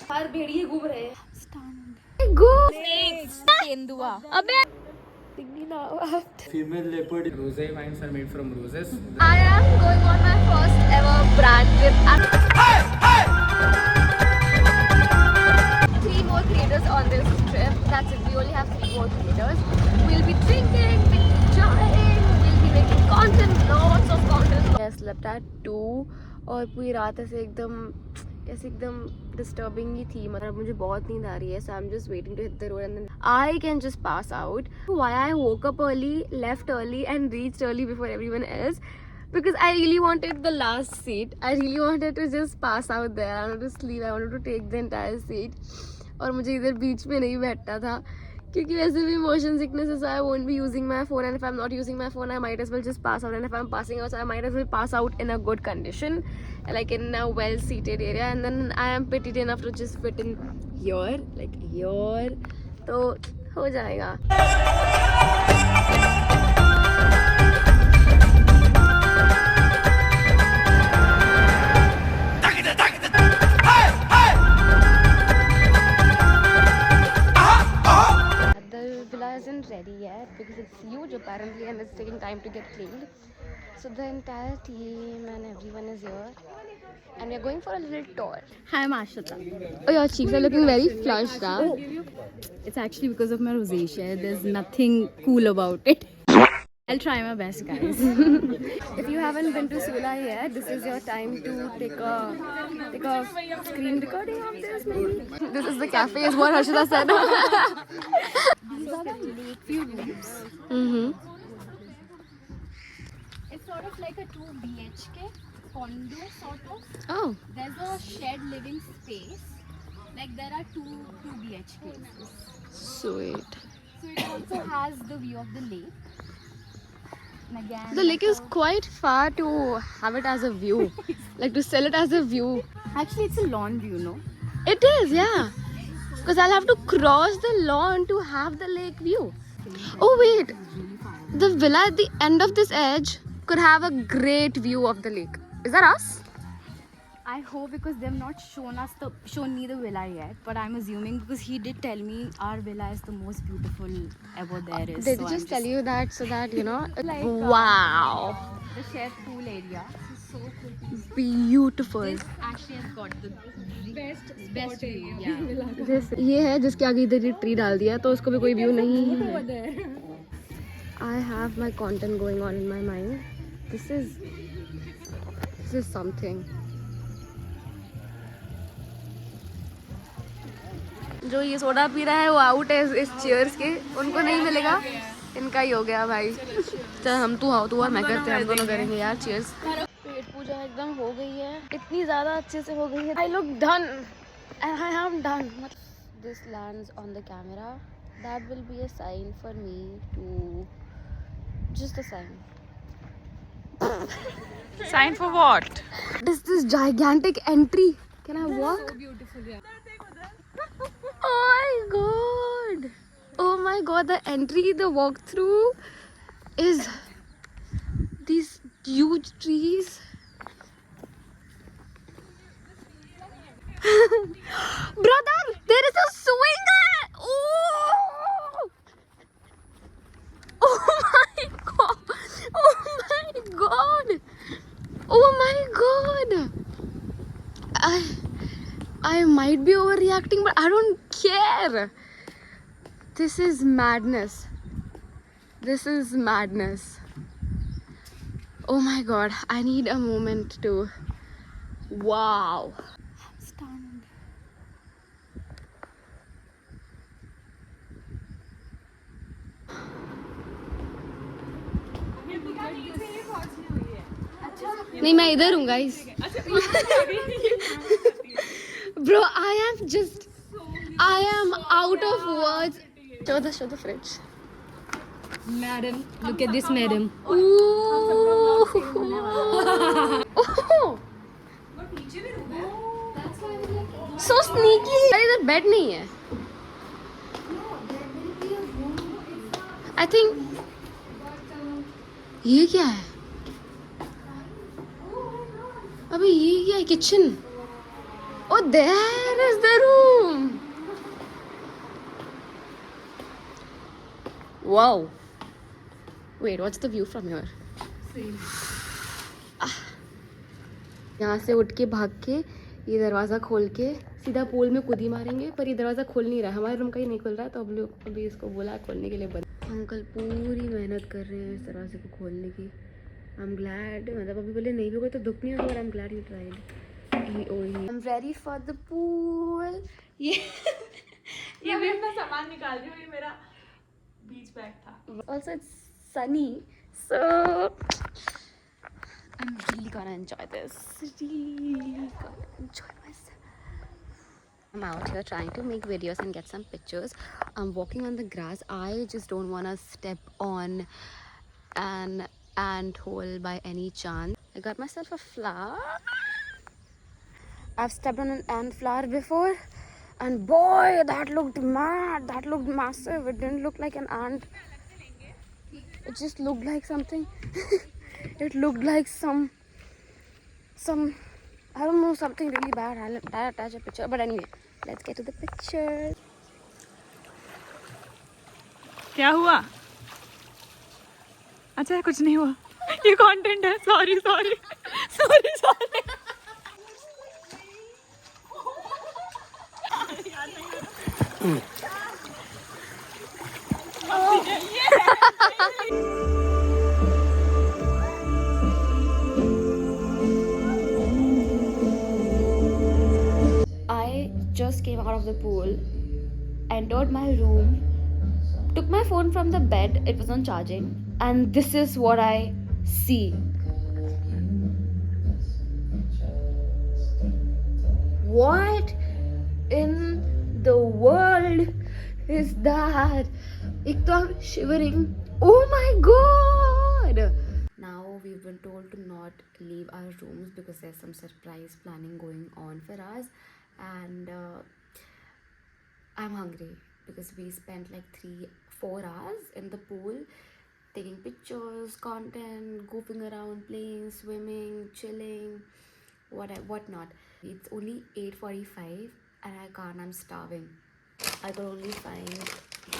बाहर भेड़िए घूम रहे हैं। तेंदुआ। अबे Female leopard rose wines are made from roses. I am going on my first ever brand trip. Three more creators on this trip. That's it. We only have 3 more creators. We'll be drinking, we'll be enjoying, we'll be making content, lots of content. I slept at 2 और पूरी रात ऐसे एकदम disturbing ही थी. मतलब मुझे बहुत नींद आ रही है. So I'm just waiting to hit the road and then I can just pass out. Why I woke up early, left early and reached early before everyone else? Because I really wanted the last seat. I really wanted to just pass out there. I wanted to sleep. I wanted to take the entire seat. और मुझे इधर बीच में नहीं बैठना था क्योंकि वैसे भी motion sickness is, so I won't be using my phone, and if I'm not using my phone I might as well just pass out, and if I'm passing out so I might as well pass out in a good condition, like in a well seated area, and then I am petite enough to just fit in here, like here, तो हो जाएगा. Isn't ready yet because it's huge apparently and it's taking time to get cleaned. So the entire team and everyone is here and we're going for a little tour. Hi, I'm Ashita. Oh, your cheeks are looking very flushed, huh? It's actually because of my rosacea. There's nothing cool about it. I'll try my best, guys. If you haven't been to Sula yet, this is your time to take a screen recording of this maybe. This is the cafe is what Harshita said. These are the Lakeview rooms. Mm-hmm. It's sort of like a 2 BHK condo sort of. Oh. There's a shared living space. Like there are two BHKs. Sweet. So it also has the view of the lake. And again, The lake is quite far to have it as a view. Like to sell it as a view. actually it's a lawn view, no? It is, yeah. Because I'll have to cross the lawn to have the lake view. Oh wait, the villa at the end of this edge could have a great view of the lake. Is that us? I hope, because they've not shown me the villa yet, but I'm assuming because he did tell me our villa is the most beautiful ever there is. Did so they just tell you that so that you know? Like, Wow. The shared pool area. This is so cool. Beautiful. This actually has got the best view. Yeah. This ये है जिसके आगे इधर tree डाल दिया तो उसको भी कोई व्यू नहीं है. I have my content going on in my mind. This is something. जो ये सोडा पी रहा है वो आउट है इस चेयर्स के, उनको नहीं मिलेगा, इनका ही हो गया भाई. चल हम तू और मैं करते हैं, हम दोनों करेंगे यार. चीयर्स. पेट पूजा एकदम हो गई है, इतनी ज़्यादा अच्छे से हो गई है. I look done and I am done. This lands on the camera. That will be a sign for me to, just a sign. Sign for what? What is this gigantic entry? Can I walk? So beautiful, yeah. Oh my god, the entry, the walkthrough is these huge trees. Brother, there is a swing. Oh! Oh my god. Oh my god. Oh my god. I might be overreacting, but I don't care. This is madness. This is madness. Oh my god, I need a moment to. Wow. Stunned. नहीं मैं इधर हूँ guys. Bro, I am out of words. Show the fridge. Madam, look at this, madam. Ooh. Oh. So sneaky. अरे इधर bed नहीं है. I think ये क्या है? अबे ये क्या है? Kitchen. Oh, there is the room. Wow. Wait, what's the view from here? यहाँ से उठ के भाग के ये दरवाज़ा खोल के सीधा पूल में कूदी मारेंगे, पर ये दरवाज़ा खुल नहीं रहा है, हमारे रूम का ही नहीं खुल रहा है, तो अब लोग अभी इसको बोला खोलने के लिए बंद। अंकल पूरी मेहनत कर रहे हैं इस दरवाजे को खोलने की। आई एम ग्लैड, मतलब अभी बोले नहीं होगा तो दुख नहीं होगा, I am glad you tried. I am ready for the pool. ये मैं अपना सामान निकाल रही हूँ, ये मेरा बीच बैग था। Also it's sunny, so I'm really gonna enjoy this. Really gonna enjoy myself. I'm out here trying to make videos and get some pictures. I'm walking on the grass. I just don't wanna step on an ant hole by any chance. I got myself a flower. I've stepped on an ant flower before, and boy, that looked mad. That looked massive. It didn't look like an ant. It just looked like something. It looked like some I don't know, something really bad. I'll attach a picture. But anyway, let's get to the picture. क्या हुआ? अच्छा कुछ नहीं हुआ, ये content है। Sorry sorry sorry sorry. I just came out of the pool, entered my room, took my phone from the bed, it was on charging, and this is what I see. What in the world is that? एक तो I'm shivering. Oh my god! Now we've been told to not leave our rooms because there's some surprise planning going on for us, and I'm hungry because we spent like 3-4 hours in the pool taking pictures, content, goofing around, playing, swimming, chilling, whatnot. It's only 8:45 and I can't. I'm starving. I could only find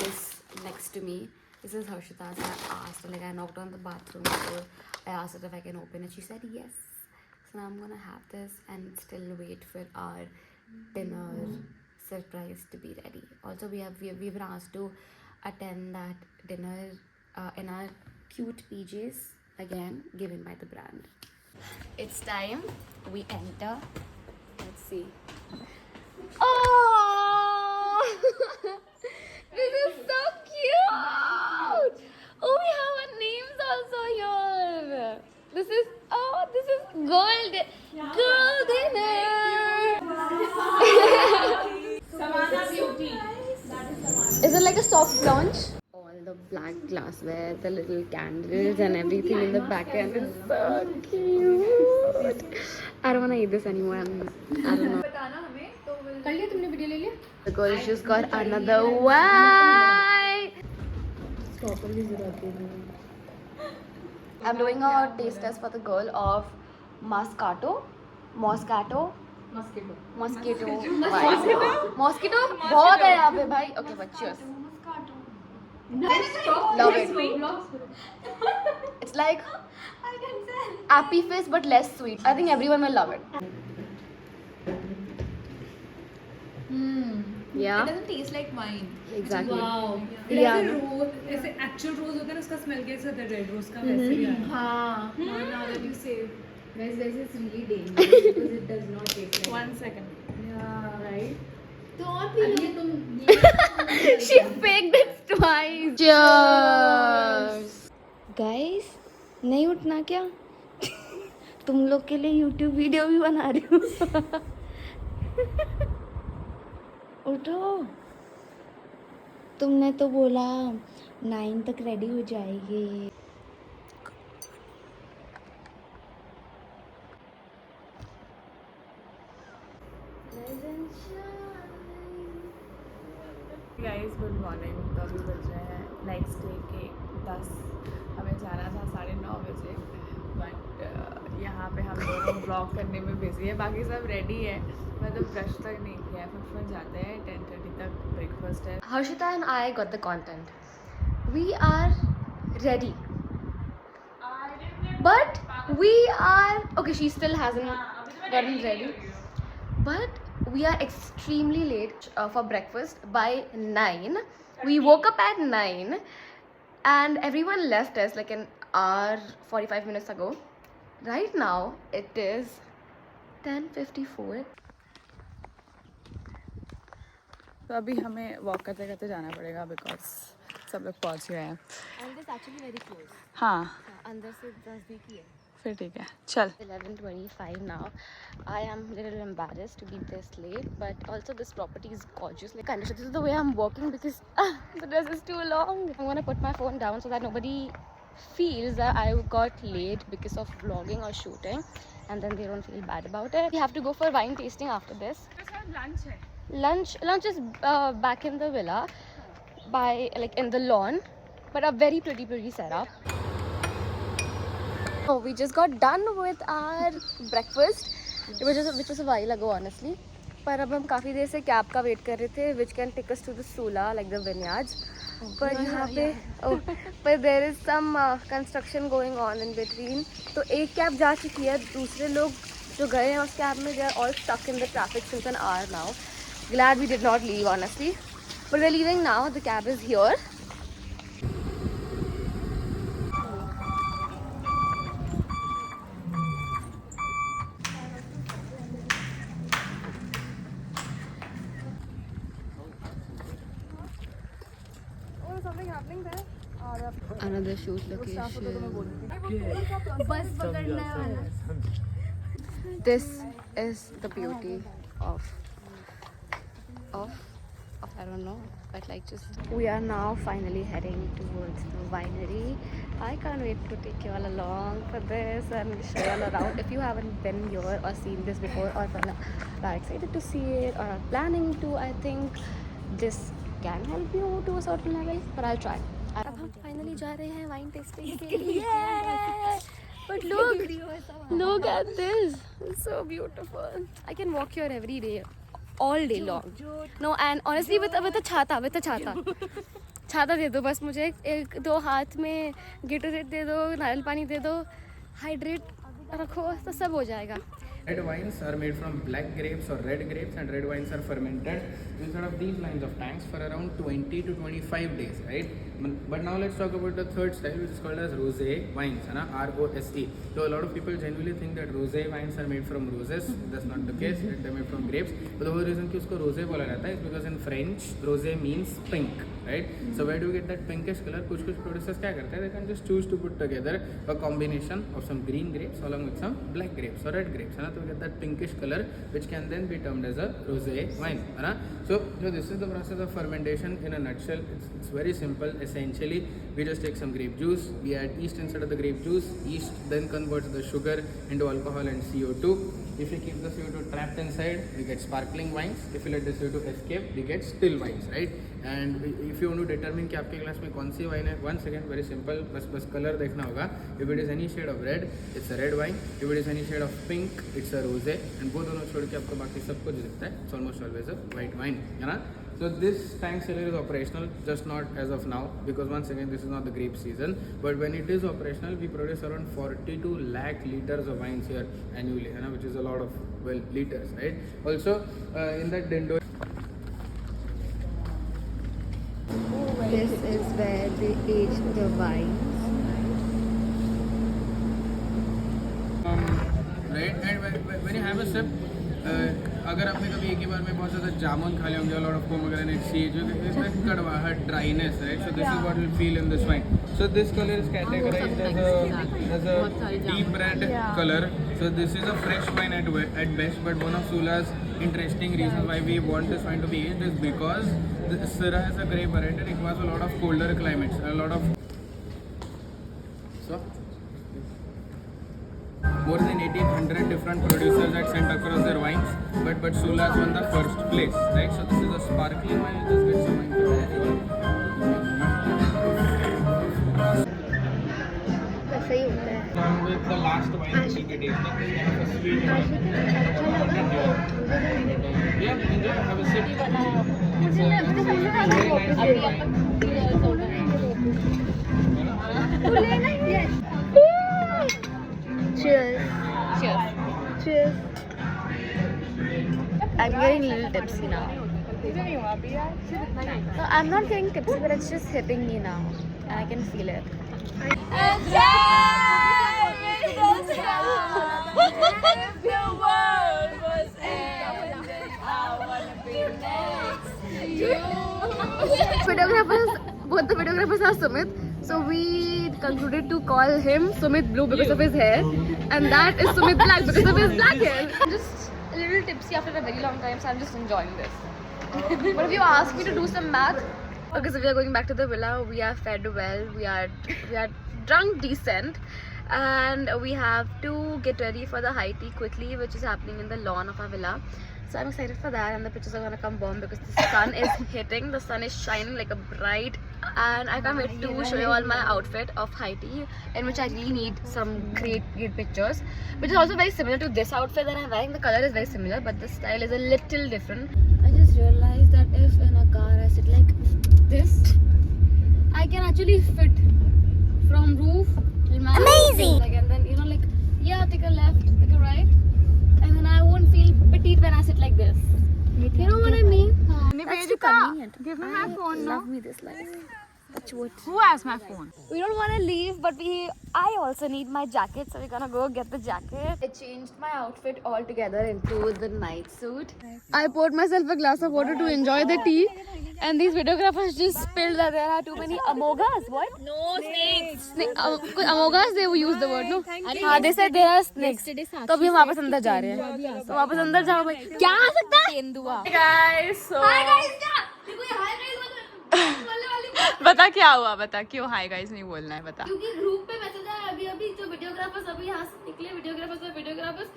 this next to me. This is Harshita's, and I asked her, like, I knocked on the bathroom door. I asked her if I can open it. She said yes. So now I'm gonna have this and still wait for our dinner surprise to be ready. Also, we were asked to attend that dinner in our cute PJs, again given by the brand. It's time we enter. Let's see. Oh, this is so cute. Oh, we have our names also here. This is girl dinner. Savannah Beauty. Is it like a soft launch? All the black glassware, the little candles and everything in the back end is so cute. I don't want to eat this anymore. I don't know. कर लिया तुमने video ले लिया? The girl just got another wine. I'm doing a taste test for the girl of Moscato wine. Mosquito बहुत है यहाँ पे भाई. Okay, but cheers. Love it. It's like Appy Fizz but less sweet. I think everyone will love it. Yeah. It doesn't taste like wine. Exactly. Wow. Yeah. ऐसे actual रोज होता है ना, उसका स्मेल कैसा होता है रेड रोज का, वैसे ही है। हाँ. Now that you say, Guys, it's really dangerous because it does not taste like. 1 second. Yeah. Right? तो और भी ये तुम She faked it twice. Cheers. Guys, नहीं उठना क्या? तुम लोग के लिए YouTube वीडियो भी बना रही हूँ. उठो. तुमने तो बोला 9 तक रेडी हो जाएगी. Guys good morning. तो अभी बज रहे हैं नेक्स्ट डे के 10। हमें जाना था 9:30 बजे, बट यहाँ पे हम दोनों ब्लॉग करने में बिजी है। बाकी सब रेडी है, मतलब ब्रश तक नहीं किया है। फिर जाते हैं 10:30 तक, ब्रेकफास्ट है। Harshita and I got the content. we are ready. But we are okay. She still hasn't gotten ready. But we are extremely late for breakfast. By 9, we woke up at 9, and everyone left us like an hour 45 minutes ago. Right now it is 10:54. तो अभी हमें walk करते करते जाना पड़ेगा because सब लोग पहुंच गए हैं. And it's actually very close. हाँ अंदर से 10 भी की है. फिर ठीक है चल. 11:25 now. I am a little embarrassed to be this late, but also this property is gorgeous. Like, kind of, this is the way I'm walking because the dress is too long. I'm gonna put my phone down so that nobody feels that I got late because of vlogging or shooting, and then they don't feel bad about it. We have to go for wine tasting after this. Lunch is back in the villa by like in the lawn, but a very pretty setup. Oh, we just got done with our breakfast, which was a while ago honestly. पर अब हम काफ़ी देर से cab का wait कर रहे थे, which can take us to the Sula, like the vineyards. पर यहाँ पे पर there is some construction going on in between. तो एक कैब जा चुकी है, दूसरे लोग जो गए हैं उस कैब में they are all stuck in the traffic since an hour now. Glad we did not leave honestly. But we're leaving now. The cab is here. Another shoot location. बस पकड़ना है. This is the beauty of I don't know, but like just we are now finally heading towards the winery. I can't wait to take you all along for this and show you all around. If you haven't been here or seen this before or are excited to see it or are planning to, I think this can help you to a certain level, but I'll try. अब हम finally जा रहे हैं wine tasting के लिए. But look at this. It's so beautiful. I can walk here every day, all day long. No, and honestly with a छाता. छाता दे दो बस मुझे, एक दो हाथ में गेटोरेट दे दो, नारियल पानी दे दो, हाइड्रेट रखो तो सब हो जाएगा. Red wines are made from black grapes or red grapes, and red wines are fermented inside of these lines of tanks for around 20 to 25 days, right? But now let's talk about the third style, which is called as rosé wines, R-O-S-E. So a lot of people genuinely think that rosé wines are made from roses. That's not the case. They're made from grapes. But the whole reason कि उसको rosé बोला जाता है is because in French rosé means pink, right? So where do you get that pinkish color? कुछ producers क्या करते हैं? They can just choose to put together a combination of some green grapes along with some black grapes or red grapes, तो we get that pinkish color, which can then be termed as a rosé wine. So this is the process of fermentation in a nutshell. It's very simple. Essentially, we just take some grape juice, we add yeast inside of the grape juice. Yeast then converts the sugar into alcohol and CO2. If you keep the CO2 trapped inside, we get sparkling wines. If you let the CO2 escape, we get still wines, right? And if you want to determine कि आपके glass में कौन सी wine है, once again very simple, बस colour देखना होगा. If it is any shade of red, it's a red wine. If it is any shade of pink, it's a rosé. And वो दोनों छोड़ के आपको बाकी सब कुछ दिखता है. It's almost always a white wine, है ना? So this tank cellar is operational, just not as of now, because once again this is not the grape season. But when it is operational, we produce around 42 lakh liters of wines here annually, which is a lot of liters, right? Also in that Dindo. This is where they age the wines. Right, and when you have a sip, अगर आपने कभी एक ही बार में बहुत ज़्यादा जामुन खा लिया होंगे, lot of pomegranate seeds, इसमें कड़वाहट, dryness, right? So this is what you'll feel in this wine. So this color is categorized as a deep red color. So this is a fresh wine at best, but one of Sula's interesting reasons why we want this wine to be aged is because the Syrah is a grape variety. It requires a lot of colder climates, a lot of more than 1800 different producers had sent across their wines, but Sula's won the first place, right? So this is a sparkling wine. Just get some wine for everyone. वैसे ही होता है. Along with the last wine we will be tasting, this kind of a sweet wine. Yeah, enjoy. Have a sip. It's a very nice wine. Cheers. Cheers. Cheers. I'm getting a little tipsy now. No, I'm not getting tipsy, but it's just hitting me now, and I can feel it. Both the videographers are Sumit, so we concluded to call him Sumit Blue because of his hair, and that is Sumit Black because of his black hair. I'm just a little tipsy after a very long time, so I'm just enjoying this. But if you ask me to do some math, okay, so we are going back to the villa. We are fed well, we are drunk decent, and we have to get ready for the high tea quickly, which is happening in the lawn of our villa. So I'm excited for that, and the pictures are gonna come bomb because the sun is hitting, the sun is shining like a bright, and I can't wait to show you all my outfit of high tea, in which I really need some great pictures, which is also very similar to this outfit that I'm wearing. The color is very similar, but the style is a little different. I just realized that if in a car I sit like this, I can actually fit from roof till my amazing like, and then take a left, take a right, and then I won't feel petite when I sit like this. You know what I mean? That's too convenient. Give me my phone now. Love me this life. That's what. Who has my phone? We don't want to leave, but I also need my jacket, so we're gonna go get the jacket. I changed my outfit altogether into the night suit. I poured myself a glass of water to enjoy the tea, and these videographers just spilled that there are too many amogas. What? No snakes. Amogas, they will use the word, no? हाँ, they said there are snakes. तो अभी हम वापस अंदर जा रहे हैं. तो वापस अंदर जाओ भाई. क्या आ सकता है? तेंदुआ. Hey guys, so Hi guys, क्या? देखो ये hi guys बोलने वाली बात. बता क्या हुआ, बता क्यों हाय गाइस नहीं बोलना है, बता. क्योंकि ग्रुप पे मैसेज आया अभी जो वीडियोग्राफर्स अभी यहाँ से निकले, वीडियोग्राफर्स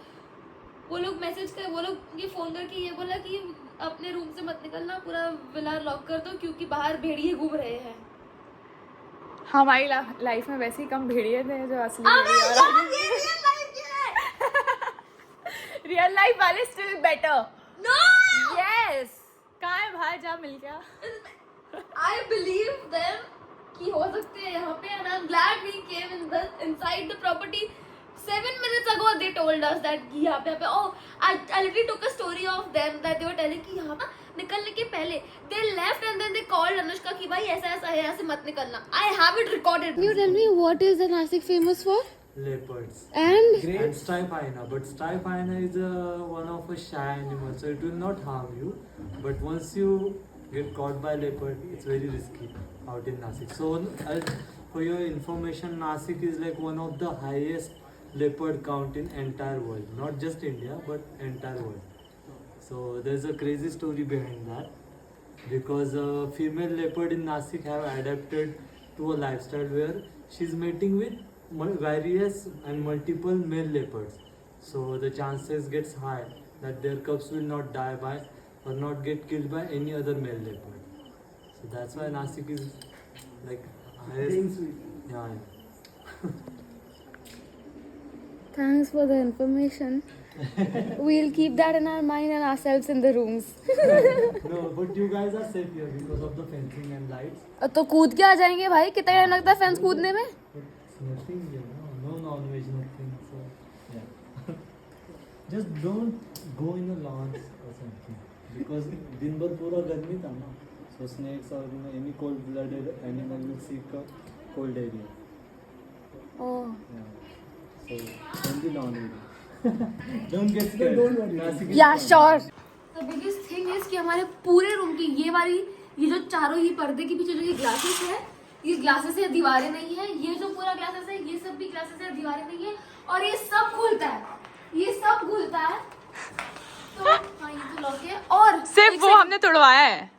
वो लोग मैसेज कर, वो लोग ये फोन करके ये बोला कि अपने रूम से मत निकलना, पूरा विला लॉक कर दो क्योंकि बाहर भेड़िए घूम रहे हैं. हमारी लाइफ में वैसे ही कम भेड़िए थे जो असली रियल लाइफ वाले स्टिल बेटर. No! यस, कहाँ है भाई, जा मिल गया. I believe them कि हो सकते हैं यहाँ पे, and I'm glad we came inside the property. 7 minutes ago they told us that यहाँ पे oh I literally took a story of them that they were telling कि यहाँ ना निकलने के पहले they left and then they called Anushka कि भाई ऐसा है, यहाँ से मत निकलना. I have it recorded. Can you tell me what is the Nashik famous for? Leopards And and strype hyena, but strype hyena is one of a shy animal, so it will not harm you, but once you get caught by leopard, it's very risky out in Nashik. So for your information, Nashik is like one of the highest leopard count in entire world, not just India but entire world. So there's a crazy story behind that, because a female leopard in Nashik have adapted to a lifestyle where she's mating with various and multiple male leopards, so the chances gets high that their cubs will not die by or not get killed by any other male leopard. So that's why Nashik is like highest. Yeah. thanks for the information. We'll keep that in our mind and ourselves in the rooms. No, but you guys are safe here because of the fencing and lights. तो कूद के आ जाएंगे भाई, कितना time लगता है fence कूदने में? It's nothing, no non-veg, nothing. So yeah, just don't go in the lawns or something, because दिन भर पूरा गर्मी था ना, so snakes or any cold-blooded animal will seek a cold area. Oh. Yeah. So only lawn area. Don't get scared. Don't worry. Yeah, sure. The biggest thing is कि हमारे पूरे room की ये जो चारों ही पर्दे के पीछे जो ये ग्लासेस है, ये ग्लासेस है, दीवारें नहीं है. ये जो पूरा ग्लासेस है, ये सब भी ग्लासेस है, दीवारें नहीं है. और ये सब खुलता है, ये सब खुलता है. तो हाँ, ये तो लॉक है. और सिर्फ वो हमने तोड़वाया है.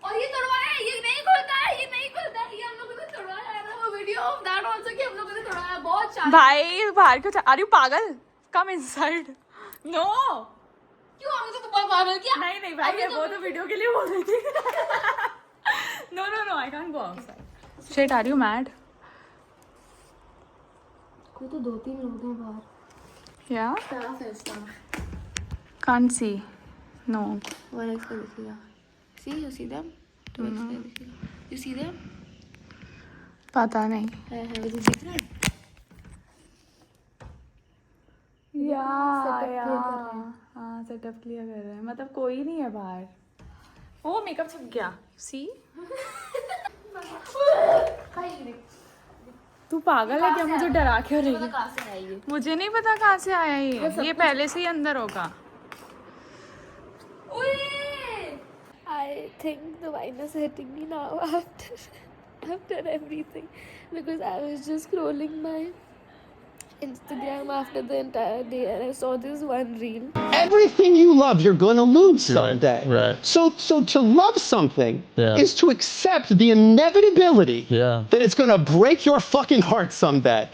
और ये तोड़वाया है, ये नहीं खुलता है, ये नहीं खुलता है. ये हम लोगों ने तोड़वाया है. वो वीडियो ऑफ दैट आल्सो कि हम लोगों ने तोड़वाया. बहुत शानदार. भाई बाहर क्यों, आर यू पागल? Come inside. नो, क्यों हमने तो बहुत पागल किया? नहीं भाई, वो तो वीडियो के लिए बोल रही थी. No, I can't go outside. Shit, are you mad? कोई तो 2-3 लोग हैं बाहर. Yeah? Staff है, staff. Can't see. No. One X का दिखेगा. See, you see them? 2X का दिखेगा. You see them? पता नहीं हाँ सेटअप क्लियर कर रहे हैं मतलब कोई नहीं है बाहर ओ मेकअप छप गया सी तू पागल है क्या मुझे डरा क्यों रही है मुझे नहीं पता कहाँ से आया ये पहले से ही अंदर होगा I think the wine is hitting me now after everything, because I was just scrolling my Instagram after the entire day and I saw this one reel. Everything you love, you're going to lose someday. right. So to love something Yeah. is to accept the inevitability Yeah. that it's going to break your fucking heart someday.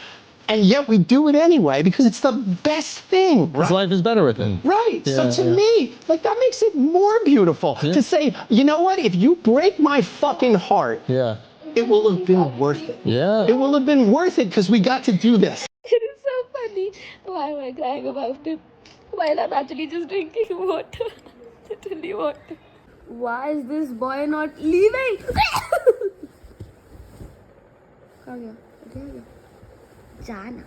And yet we do it anyway because it's the best thing. His life is better with it. Right. So Yeah, to yeah. me, like that makes it more beautiful Yeah. to say, you know what? If you break my fucking heart, Yeah. it will have been worth it. Yeah. It will have been worth it because we got to do this. It is so funny. Why am I crying about it? While I'm actually just drinking water. Literally water. Why is this boy not leaving? कहाँ गया? कहाँ गया? जाना.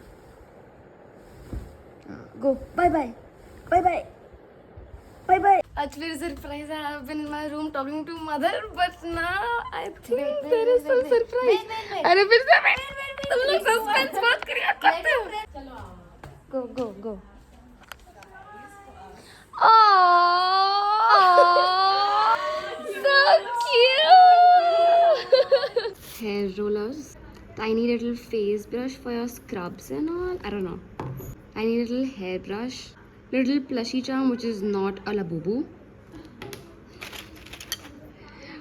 Go. Bye bye. Bye bye. Bye bye. आज फिर surprise I have been in my room talking to mother, but now I think there is some surprise. अरे फिर से तुम लोग suspense बहुत क्रिएट करते हो. Go. Oh, so cute. Hair rollers, tiny little face brush for your scrubs and all. I don't know. Tiny little hairbrush, little plushy charm which is not a labubu.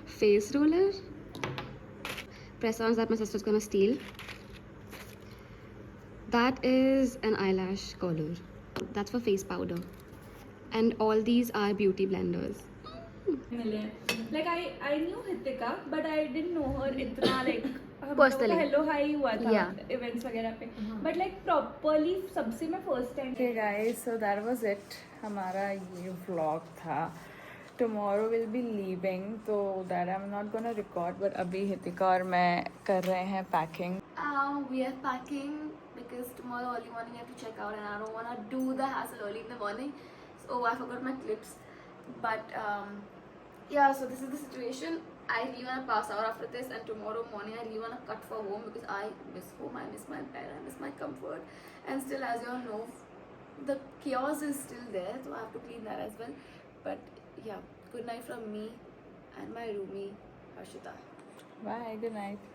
Face roller, press-ons that my sister's gonna steal. That is an eyelash color. That's for face powder. And all these are beauty blenders. Like I knew Hitika, but I didn't know her इतना like Personally. hello hi हुआ था Yeah. events वगैरह पे. But like properly सबसे मैं first time. Okay guys, so that was it. हमारा ये vlog था. Tomorrow we'll be leaving, so that I'm not gonna record. But अभी हितिका और मैं कर रहे हैं packing. We are packing because tomorrow early morning I have to check out and I don't want to do the hassle early in the morning. So I forgot my clips. But yeah, so this is the situation. I really want to pass out after this, and tomorrow morning I really want to cut for home because I miss home, I miss my bed, I miss my comfort. And still, as you all know, the chaos is still there, so I have to clean that as well. But yeah, good night from me and my roomie, Harshita. Bye, good night.